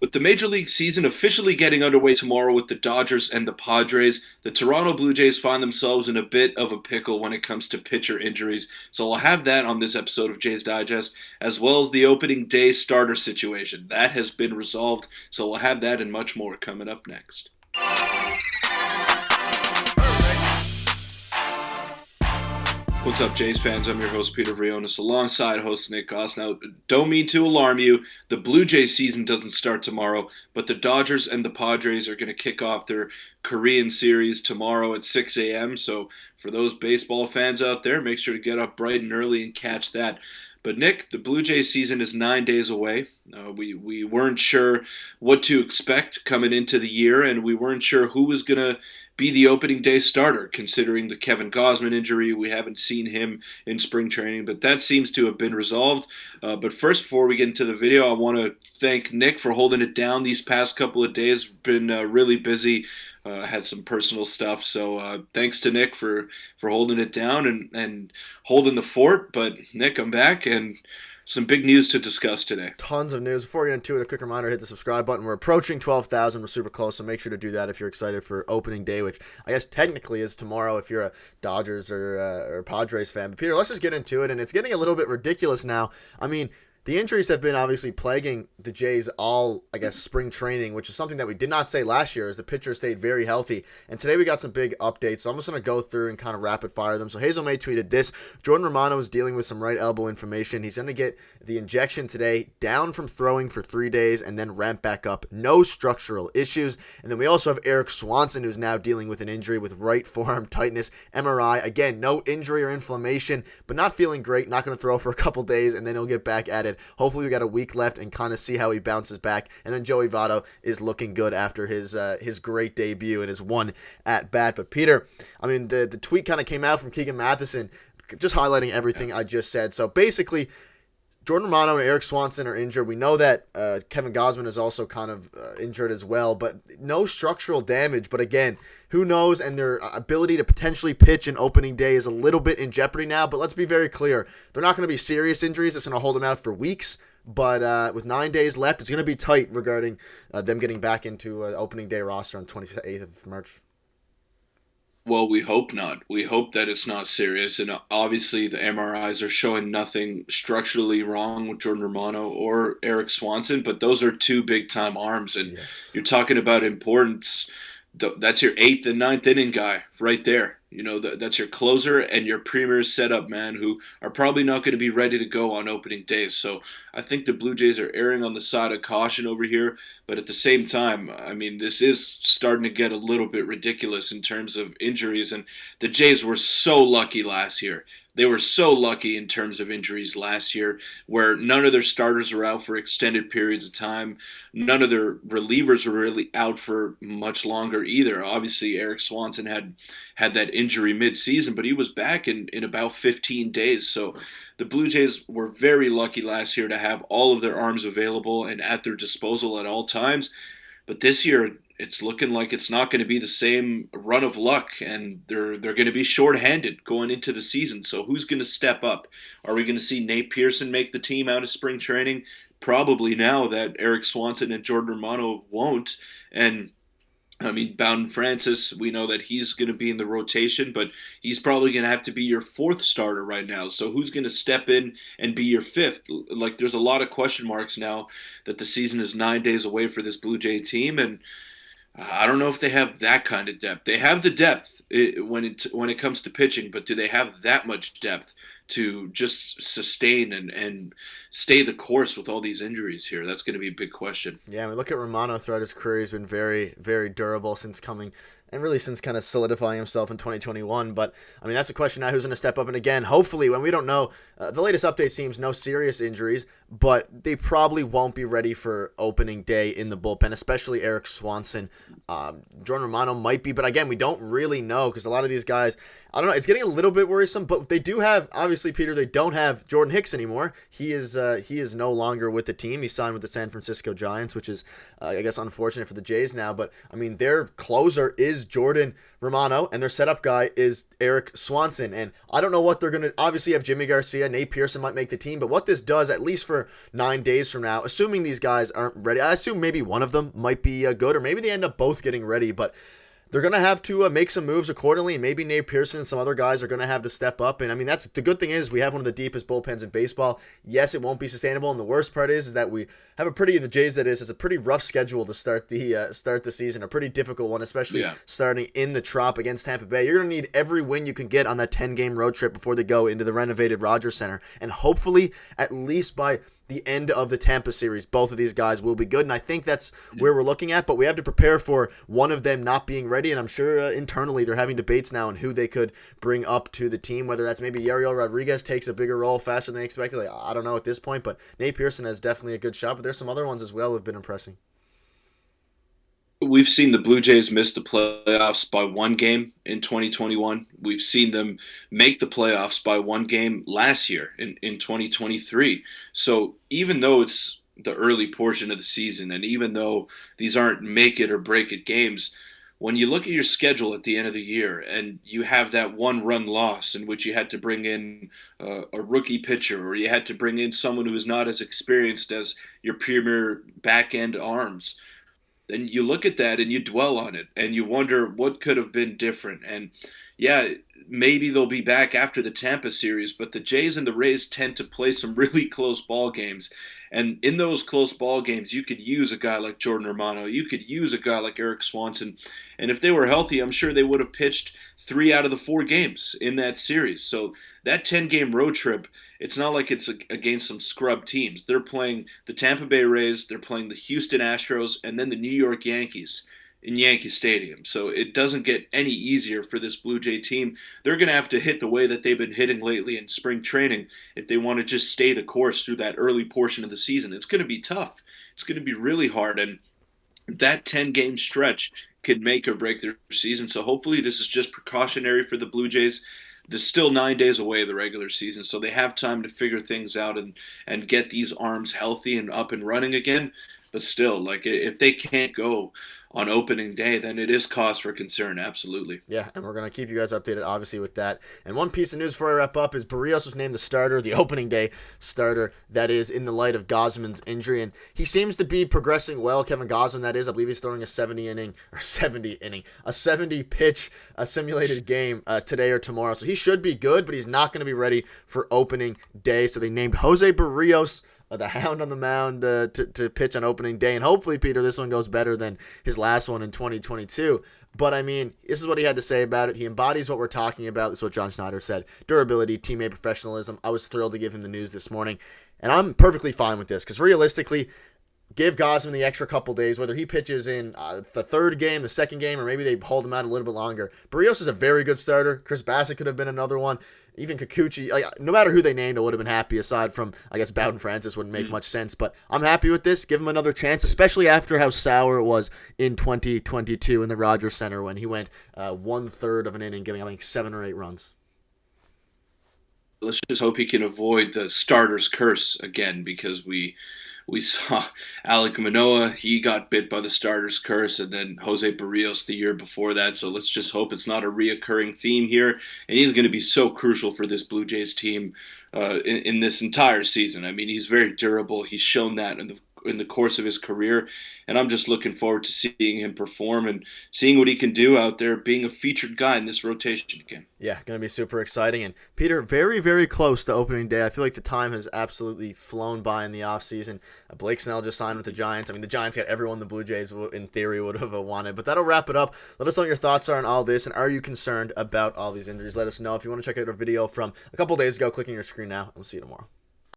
With the Major League season officially getting underway tomorrow with the Dodgers and the Padres, the Toronto Blue Jays find themselves in a bit of a pickle when it comes to pitcher injuries. So we'll have that on this episode of Jays Digest, as well as the opening day starter situation. That has been resolved, so we'll have that and much more coming up next. What's up, Jays fans? I'm your host, Peter Vryonis, alongside host Nick Gosse. Now, don't mean to alarm you. The Blue Jays season doesn't start tomorrow, but the Dodgers and the Padres are going to kick off their Korean series tomorrow at 6 a.m. So for those baseball fans out there, make sure to get up bright and early and catch that. But Nick, the Blue Jays season is 9 days away. We weren't sure what to expect coming into the year, and we weren't sure who was going to be the opening day starter, considering the Kevin Gausman injury. We haven't seen him in spring training, but that seems to have been resolved. But first, before we get into the video, I want to thank Nick for holding it down these past couple of days. Been really busy. Had some personal stuff, so thanks to Nick for holding it down and holding the fort. But Nick, I'm back, and some big news to discuss today. Tons of news. Before we get into it, a quick reminder, hit the subscribe button. We're approaching 12,000. We're super close, so make sure to do that if you're excited for opening day, which I guess technically is tomorrow if you're a Dodgers or Padres fan. But Peter, let's just get into it, and it's getting a little bit ridiculous now. I mean, the injuries have been obviously plaguing the Jays all, I guess, spring training, which is something that we did not say last year as the pitchers stayed very healthy. And today we got some big updates, so I'm just going to go through and kind of rapid fire them. So Hazel May tweeted this. Jordan Romano is dealing with some right elbow inflammation. He's going to get the injection today, down from throwing for 3 days, and then ramp back up. No structural issues. And then we also have Eric Swanson, who's now dealing with an injury with right forearm tightness, MRI. Again, no injury or inflammation, but not feeling great. Not going to throw for a couple days, and then he'll get back at it. Hopefully we got a week left and kind of see how he bounces back. And then Joey Votto is looking good after his great debut and his one at bat. But Peter, I mean, the tweet kind of came out from Keegan Matheson just highlighting everything I just said. So basically, Jordan Romano and Eric Swanson are injured. We know that Kevin Gausman is also kind of injured as well, but no structural damage. But again, who knows? And their ability to potentially pitch in opening day is a little bit in jeopardy now. But let's be very clear. They're not going to be serious injuries. It's going to hold them out for weeks. But with 9 days left, it's going to be tight regarding them getting back into opening day roster on 28th of March. Well, we hope not. We hope that it's not serious. And obviously, the MRIs are showing nothing structurally wrong with Jordan Romano or Eric Swanson, but those are two big-time arms. And Yes. You're talking about importance. That's your eighth and ninth inning guy right there. You know, that's your closer and your premier setup man who are probably not going to be ready to go on opening days. So I think the Blue Jays are erring on the side of caution over here. But at the same time, I mean, this is starting to get a little bit ridiculous in terms of injuries. And the Jays were so lucky last year. They were so lucky in terms of injuries last year where none of their starters were out for extended periods of time. None of their relievers were really out for much longer either. Obviously, Eric Swanson had that injury mid-season, but he was back in about 15 days. So the Blue Jays were very lucky last year to have all of their arms available and at their disposal at all times. But this year, it's looking like it's not going to be the same run of luck, and they're going to be shorthanded going into the season. So who's going to step up? Are we going to see Nate Pearson make the team out of spring training? Probably now that Eric Swanson and Jordan Romano won't. And I mean, Bowden Francis, we know that he's going to be in the rotation, but he's probably going to have to be your fourth starter right now. So who's going to step in and be your fifth? Like, there's a lot of question marks now that the season is 9 days away for this Blue Jay team, and I don't know if they have that kind of depth. They have the depth when it comes to pitching, but do they have that much depth to just sustain and stay the course with all these injuries here? That's going to be a big question. Yeah, I mean, look at Romano throughout his career. He's been very, very durable since coming, and really since kind of solidifying himself in 2021. But, I mean, that's the question now, who's going to step up? And again, hopefully, when we don't know, the latest update seems no serious injuries, but they probably won't be ready for opening day in the bullpen, especially Eric Swanson. Jordan Romano might be, but again, we don't really know because a lot of these guys, I don't know. It's getting a little bit worrisome, but they do have, obviously, Peter. They don't have Jordan Hicks anymore. He is no longer with the team. He signed with the San Francisco Giants, which is, I guess, unfortunate for the Jays now. But I mean, their closer is Jordan Romano, and their setup guy is Eric Swanson. And I don't know what they're gonna. Obviously, have Jimmy Garcia, Nate Pearson might make the team, but what this does, at least for 9 days from now, assuming these guys aren't ready, I assume maybe one of them might be good, or maybe they end up both getting ready, but they're going to have to make some moves accordingly. And maybe Nate Pearson and some other guys are going to have to step up. And I mean, that's the good thing is we have one of the deepest bullpens in baseball. Yes, it won't be sustainable. And the worst part is that we have the Jays that is, it's a pretty rough schedule to start the season, a pretty difficult one, especially starting in the Trop against Tampa Bay. You're going to need every win you can get on that 10-game road trip before they go into the renovated Rogers Center. And hopefully, at least by the end of the Tampa series, both of these guys will be good, and I think that's where we're looking at, but we have to prepare for one of them not being ready, and I'm sure internally they're having debates now on who they could bring up to the team, whether that's maybe Yariel Rodriguez takes a bigger role faster than they expected. Like, I don't know at this point, but Nate Pearson has definitely a good shot, but there's some other ones as well who have been impressing. We've seen the Blue Jays miss the playoffs by one game in 2021. We've seen them make the playoffs by one game last year in 2023. So even though it's the early portion of the season, and even though these aren't make it or break it games, when you look at your schedule at the end of the year and you have that one run loss in which you had to bring in a rookie pitcher, or you had to bring in someone who is not as experienced as your premier back end arms, then you look at that and you dwell on it and you wonder what could have been different. And yeah, maybe they'll be back after the Tampa series, but the Jays and the Rays tend to play some really close ball games. And in those close ball games, you could use a guy like Jordan Romano. You could use a guy like Eric Swanson. And if they were healthy, I'm sure they would have pitched 3 out of the 4 games in that series. So that 10-game road trip, it's not like it's against some scrub teams. They're playing the Tampa Bay Rays, they're playing the Houston Astros, and then the New York Yankees in Yankee Stadium. So it doesn't get any easier for this Blue Jay team. They're going to have to hit the way that they've been hitting lately in spring training if they want to just stay the course through that early portion of the season. It's going to be tough. It's going to be really hard, and that 10-game stretch could make or break their season. So hopefully this is just precautionary for the Blue Jays. There's still 9 days away of the regular season, so they have time to figure things out and get these arms healthy and up and running again. But still, like, if they can't go on opening day, then it is cause for concern, absolutely. Yeah, and we're going to keep you guys updated, obviously, with that. And one piece of news before I wrap up is Berrios was named the starter, the opening day starter, that is, in the light of Gausman's injury. And he seems to be progressing well, Kevin Gausman, that is. I believe he's throwing a 70-pitch simulated game today or tomorrow. So he should be good, but he's not going to be ready for opening day. So they named Jose Berrios the Hound on the mound to pitch on opening day. And hopefully, Peter, this one goes better than his last one in 2022. But, I mean, this is what he had to say about it. He embodies what we're talking about. This is what John Schneider said. Durability, teammate professionalism. I was thrilled to give him the news this morning. And I'm perfectly fine with this because realistically, give Gausman the extra couple days, whether he pitches in the third game, the second game, or maybe they hold him out a little bit longer. Berrios is a very good starter. Chris Bassett could have been another one. Even Kikuchi, no matter who they named, I would have been happy, aside from, I guess, Bowden Francis wouldn't make much sense. But I'm happy with this. Give him another chance, especially after how sour it was in 2022 in the Rogers Center when he went 1/3 of an inning, giving, I think, 7 or 8 runs. Let's just hope he can avoid the starter's curse again, because we saw Alek Manoah, he got bit by the starter's curse, and then Jose Berrios the year before that. So let's just hope it's not a reoccurring theme here. And he's going to be so crucial for this Blue Jays team in this entire season. I mean, he's very durable. He's shown that in the course of his career, and I'm just looking forward to seeing him perform and seeing what he can do out there, being a featured guy in this rotation again. Yeah, going to be super exciting. And Peter, very, very close to opening day. I feel like the time has absolutely flown by in the offseason. Blake Snell just signed with the Giants. I mean, the Giants got everyone the Blue Jays, in theory, would have wanted. But that'll wrap it up. Let us know what your thoughts are on all this, and are you concerned about all these injuries? Let us know. If you want to check out a video from a couple days ago, click on your screen now, and we'll see you tomorrow.